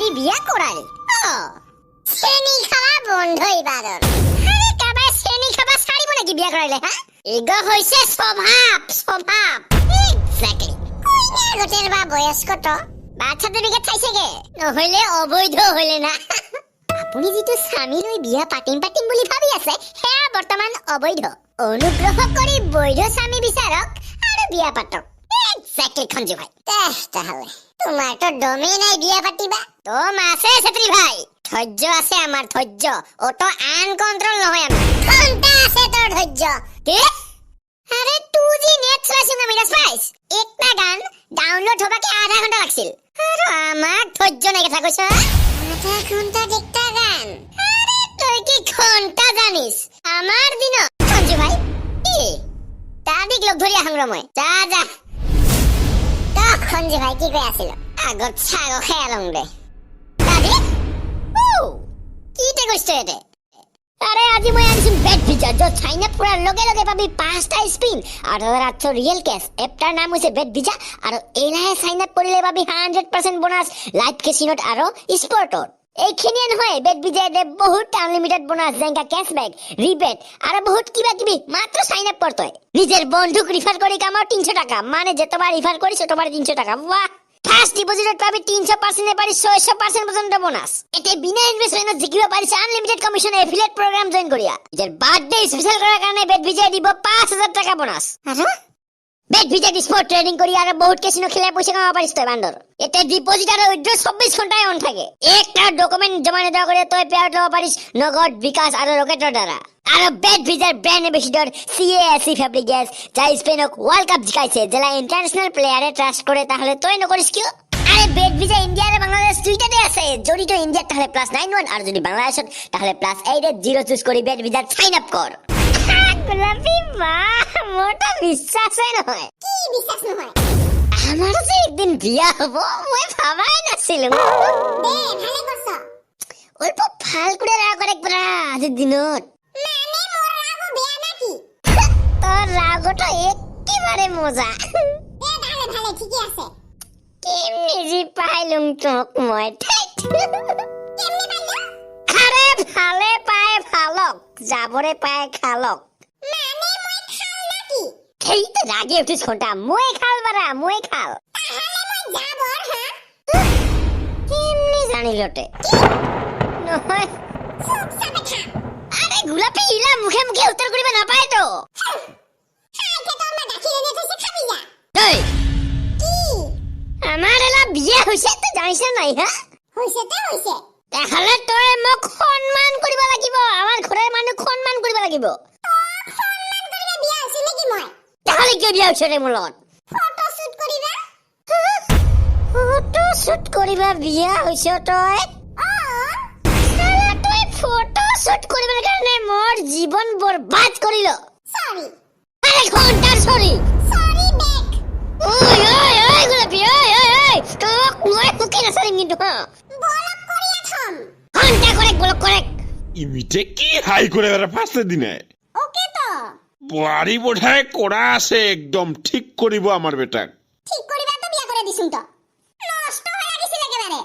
দি বিয়া কৰালি চেনি খাবা বন্ধ ইবাৰৰ আৰে কাবাই চেনি খাবা ছাৰিব নেকি বিয়া কৰাইলে হা এগ হৈছে স্বভাৱ এক্স্যাক্টলি কইনা গটেৰ বা বয়স্ক তো বাচ্চা সাৰ্টিফিকেট চাইছেগে নহলে অবৈধ হলে না আপুনি যেটো স্বামী লৈ বিয়া পাতিম বুলি ভাবি আছে হেয়া বৰ্তমান অবৈধ অনুগ্ৰহ কৰি বৈধ স্বামী বিচাৰক আৰু বিয়া পাতক এক্স্যাক্টলি খঞ্জু ভাই তাহলে তোমাৰ তো দমে নাই বিয়া পাতিবা তোম আছে ছেত্ৰী ভাই ধৈৰ্য আছে আমাৰ ধৈৰ্য অটো আনকন্ট্ৰোল নহয় আমি ঘন্টা আছে তোৰ ধৈৰ্য কি আরে তুই যে নেট চলাইছিস আমি রাইস একটা গান ডাউনলোড হবাকে আধা ঘন্টা লাগছিল আর আমার ধৈর্য নাই কথা কইছ আধা ঘন্টা একটা গান আরে তুই কি ঘন্টা জানিস আমার দিন সঞ্জু ভাই কি তাদিক লোক ধরি আহং রময় যা যা সঞ্জু ভাই কি কই আছিল আগত ছাগ খেয়ালং দে দাদি কি কইছ এতে আরে আজি মই আনিছো বেড ভিজা যত সাইন আপ করার লগে লগে পাবি 5টা স্পিন আর 800 রিয়েল ক্যাশ এপটার নাম হইছে বেড ভিজা আর এলাহে সাইন আপ করিলে পাবি 100% বোনাস লাইভ ক্যাসিনোট আর স্পোর্টত এইখিনি নহয় বেড ভিজায় দে বহুত আনলিমিটেড বোনাস যেঙ্কা ক্যাশব্যাক রিবেট আর বহুত কিবা কিবি মাত্র সাইন আপ করতে নিজের বন্ধুক রিফার করি কামাও 300 টাকা মানে যতবার রিফার করিস ততবার 300 টাকা বাহ ফার্স্ট ডিপোজিট পাবি 300% এ পারি 600% পর্যন্ত বোনাস এতে বিনা ইনভেস্টমেন্টে জিকিব পারিস unlimited commission affiliate program join করিয়া এর বার্থডে স্পেশাল করার কারণে বেড ভিজায় দিব 5000 টাকা বোনাস আরে বেড ভিজা স্পট ট্রেডিং করি আর বহুত ক্যাসিনো খেলে পয়সা কামাবা পারিস তুই বান্দর এতে ডিপোজিট আর উইথড্র 24 ঘন্টায় অন থাকে একটা ডকুমেন্ট জমা না দেওয়া করে তুই পেআউট লওয়া পারিস নগদ বিকাশ আর রকেটের দ্বারা আর বেড ভিজার ব্র্যান্ড অ্যাম্বাসেডর 𝑫𝒊𝒈𝒊𝒕𝒂𝒍 যাই স্পেনক ওয়ার্ল্ড কাপ জিকাইছে জেলা ইন্টারন্যাশনাল প্লেয়ারে ট্রাস্ট করে তাহলে তুই নকরিস কি আরে বেড ভিজা ইন্ডিয়া আর বাংলাদেশ দুইটাতে আছে যদি তো ইন্ডিয়া তাহলে +91 আর যদি বাংলাদেশত তাহলে +8 0 চুজ করি বেড ভিজা সাইন আপ কর গোলাপি বাহ মোটা বিশ্বাসই নহয় কি বিশ্বাস নহয় আমার যে একদিন বিয়া হব মই ভাবাই নাছিলো দে ভালে করছ অল্প ফাল করে রাগ করে একবার আজি দিনত মানে মোর রাগ বিয়া নাকি তোর রাগটা একেবারে মজা দে ভালে ভালে ঠিকই আছে কেমনে জি পাইলুম তোক মই কেমনে পাইলা আরে ভালে পায় ভালক যাবরে পায় খালক মানে মই খাল নাকি এই তো রাগে উঠিস কোনটা মই খাল বারা মই খাল তাহলে মই যাবর হ্যাঁ কেমনে জানি লটে নহয় খুব সাবে খা আরে গোলাপি ইলা মুখে মুখে উত্তর করিবে না পায় তো খাইতে তো আমরা ডাকি রেনে তুই খাবি যা এই কি আমার এলা বিয়ে হইছে তো জানিস না নাই হ্যাঁ হইছে তো হইছে তাহলে তোরে মোক সম্মান করিবা লাগিব আমার ঘরের মানুহ সম্মান করিবা লাগিব সম্মান করিলে বিয়া হইছে নাকি মই তাহলে কি বিয়া হইছে রে মোলত ফটো শুট করিবা বিয়া হইছে তই সালা তুই ফটো শুট করিবার কারণে মোর জীবন বরবাদ করিল সরি আরে ঘন্টার সরি বেক ওই গোলাপি ওই তোক মই কুকি না সরি কিন্তু হ্যাঁ বলক করিয়া থাম ঘন্টা করে বলক করে ইমিতে কি হাই করে বেড়া ফার্স্ট দিনে ওকে তো বাড়ি বোঝায় কোড়া আছে একদম ঠিক করিব আমার বেটাক ঠিক করিবা তো বিয়া করে দিছুন তো নষ্ট হয়ে গেছিল একেবারে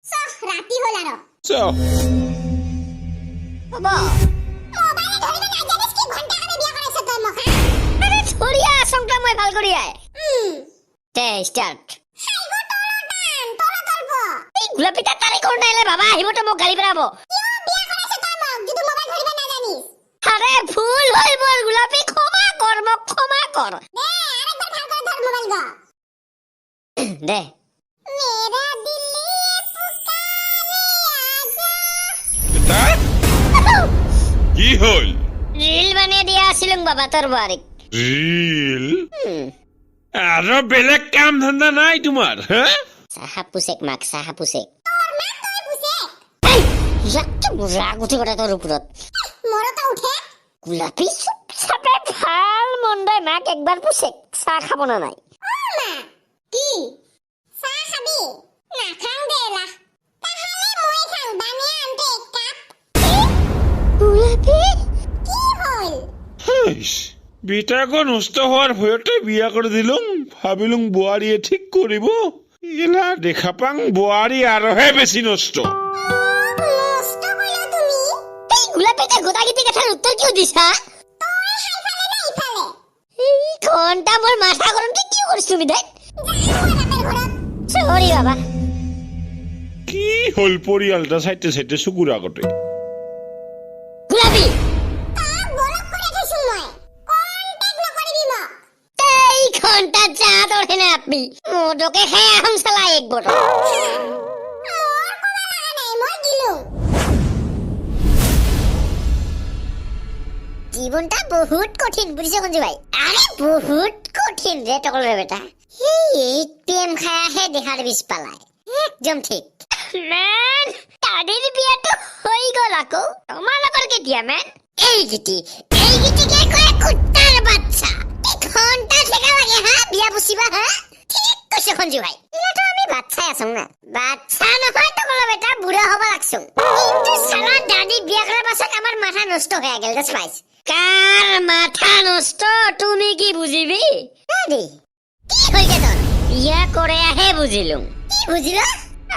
সহ রাতি হল আর চ বাবা মোবাইলে ধরিবে না জানিস কি ঘন্টা করে বিয়া করেছ তুই মখা আরে ছড়িয়া সংটা মই ভাল করি আয় তে স্টার্ট হাই গো তোলো তলব এই গোলাপিটা তারে কোন নাইলে বাবা আহিব তো মোক গালি পেলাব কিয় বিয়া করেছ তুই মক যদি মোবাইল ধরিবে না জানিস আরে ভুল হই মোর গোলাপি ক্ষমা কর মোক ক্ষমা কর দে আরেকবার ভাল করে ধর মোবাইল গো দে মেরা দিল্লি পুকারে আজা এটা কি হল রিল বানিয়ে দিয়া আসিলুম বাবা তোর বাড়ি রিল আর বেলেগ কাম ধান্দা নাই তোমার হ্যাঁ সাহাপুসেক মাক সাহাপুসেক তোর মা তুই পুসেক এই যাকে রাগ উঠে গটা তোর উপরত মরতা উঠে গোলাপি সাপে ভাল মন্দাই মাক একবার পুসেক চা খাব না নাই ও মা কি চা খাবি না খাং দেলা তাহলে মই খাং বানিয়ে আনতে এক কাপ গোলাপি কি হল বেটাকে নষ্ট হওয়ার ভয়তে বিয়া করে দিলুম ভাবিলুম বুয়ারিয়ে ঠিক করিব এলা দেখা পাং বোৱাৰী আৰুহে বেছি নষ্ট এই গোলাপীটা গোটাগিটি কথাৰ উত্তৰ কিয় দিছা এই ঘণ্টা মোৰ মাথা গৰম কি কৰিছো বিদায় চৰি বাবা কি হল পৰিয়ালটা চাইতে চাইতে চকুৰ আগতে গোলাপী এই ঘণ্টা যা তোৰে না আপনি মোদকে খাই আহম চালা এক বটল জীবনটা বহুত কঠিন বুঝিছো কঞ্জু ভাই আরে বহুত কঠিন রে টকলের বেটা এই প্রেম খায়াহে দেখার বিষ পালায় একদম ঠিক ম্যান তাদের বিয়াটো হয়ে গেল আকো তোমালোকৰ কেতিয়া ম্যান এই গীতি কে কয় কুত্তার বাচ্চা ঘন্টা ঠেকা লাগে হা বিয়া বুঝিবা হা ঠিক কৈছে সঞ্জু ভাই এটাতো আমি বাচ্চাই আছো না বাচ্চা নহয় টকলের বেটা বুড়া হব লাগছো কিন্তু সালা দাদি বিয়া কৰাৰ পাছত আমাৰ মাথা নষ্ট হয়ে গেল জাস্ট পাইছ কার মাথা নষ্ট তুমি কি বুঝিবি দাদি কি হইছে তোর বিয়া করে আহে বুঝিলুম কি বুঝিল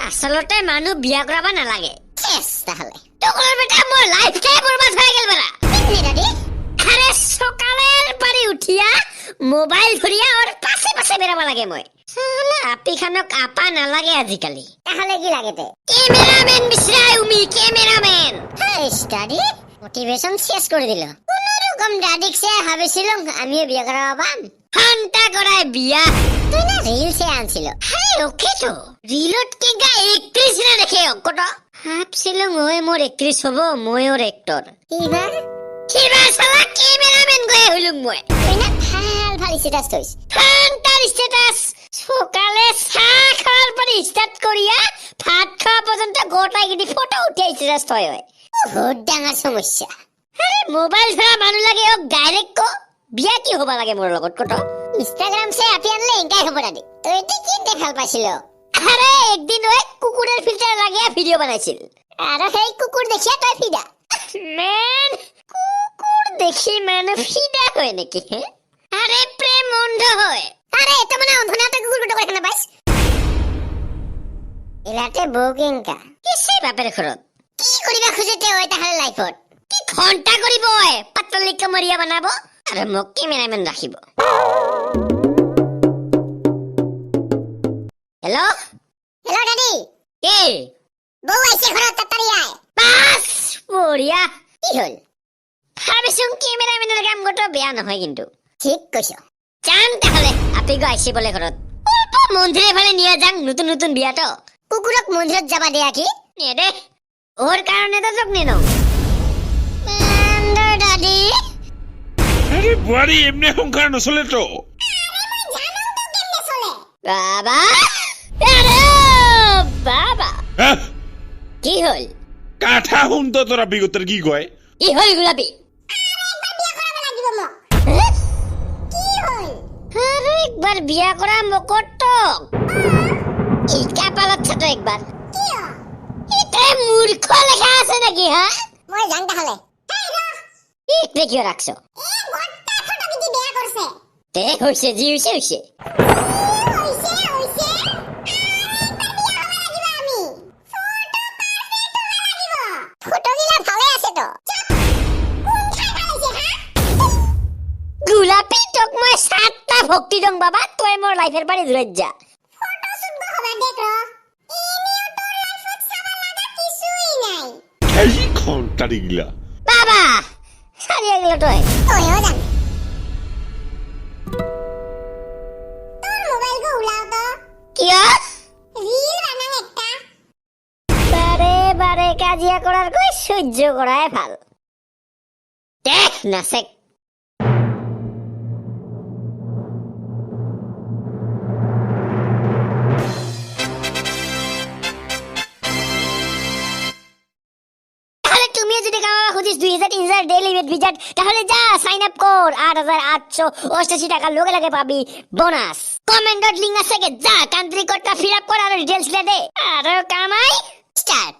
আসলতে মানুহ বিয়া কৰাব নালাগে চেস তাহলে টকলের বেটা মোর লাইফে বরবাদ হয়ে গেল বেলা কি দাদি আরে সকালের পারি উঠিয়া মোবাইল ধরিয়া ওর পাশে পাশে বেরাবা লাগে মই সালা আপি খানক আপা নালাগে আজিকালি তাহলে কি লাগেতে ক্যামেরাম্যান বিছরাই উমি ক্যামেরাম্যান হাই স্টাডি মোটিভেশন শেষ করে দিল কোনরকম দাদিক সে ভাবিছিলাম আমিও বিয়া করাবাম ঘন্টা করায় বিয়া তুই না রিলসে আনছিল হ্যাঁ ওকে তো রিলত কে গা 31 না দেখে অকট ভাবছিলাম ওই মোর 31 হবো মই ওর একটর কিবার সালা ক্যামেরাম্যান গয়ে হইলুম মই তুই না ভাল স্ট্যাটাস থইস ঘন্টার স্ট্যাটাস সকালে চা খাওয়ার পরে স্টার্ট করিয়া ভাত খাওয়া পর্যন্ত গোটাই গিটি ফটো উঠে স্ট্যাটাস থয় হয় বহুত ডাঙৰ সমস্যা আৰে মোবাইল ধৰা মানুহ লাগে ও ডাইরেক্ট কো বিয়া কি হবা লাগে মোর লগত কত ইনস্টাগ্রাম সে আপি আনলে এঙ্কাই হব দাদি তুই তো কি দেখাল পাছিল আরে একদিন ওই কুকুরের ফিল্টার লাগিয়া ভিডিও বানাইছিল আর সেই কুকুর দেখিয়া তই ফিদা ম্যান কুকুর দেখি মানে ফিদা হয় নাকি আরে প্রেম অন্ধ হয় আরে এটা মানে অন্ধ না তো কুকুর কত করে পাইছ এলাতে বউকিংকা কিসে বাপের ঘৰত কি করিবা খুঁজেতে ওই তাহলে লাইফত কি ঘন্টা করিব ওই পাতলি কামরিয়া বানাবো আর মোক ক্যামেরাম্যান রাখিব হ্যালো হ্যালো দাদি কে বউ আইছে ঘৰত তাড়াতাড়ি আয় বাস বঢ়িয়া কি হল ভাবিছোন ক্যামেরাম্যানের কাম গটো বেয়া নহয় কিন্তু ঠিক কৈছ যাম তাহলে আপি গো আইছে বলে ঘৰত অল্প মন্দিৰে ফালে নিয়ে যাং নতুন নতুন বিয়াটো কুকুৰক মন্দিৰত যাবা দেয়া কি নে দে ওৰ কাৰণে তো চোখ নিনো দাদি আৰে বোৱাৰী এমনি সংসাৰ নচলে তো বাবা আরে বাবা কি হল কাঠা শুনতো তোরা বিগতের কি কয় কি হল গোলাপী আরে একবার বিয়া করা মকট ইকা পালাচ্ছ তো একবার এটা মূর্খ লেখা আছে নাকি হ্যাঁ মই জান তাহলে এটা কি রাখছো তে হইছে জি হইছে গোলাপী তোক মই 7টা ভক্তি দং বাবা তই মোর লাইফের বাড়ি দূরে যা ফটো শুট হবে দেখ এনিও তোর লাইফত সাবা লাগা কিছুই নাই এই ঘন্টারি গিলা বাবা সারিয়া গেল তই ওইও জান তোর মোবাইল গো উলাও তো কিয়া রিল বানাং একটা বারে বারে কাজিয়া করার কই সহ্য করায় ভাল দেখ না সেক যদি কামাবা খুঁজিস 2000-3000 ডেইলি ওয়েট ভিজিট তাহলে যা সাইন আপ কর 8888 টাকা লগে লগে পাবি বোনাস কমেন্টত লিংক আছে যা কান্ট্রি কোডটা ফিল আপ কর আর ডিটেইলস দে আর কামাই স্টার্ট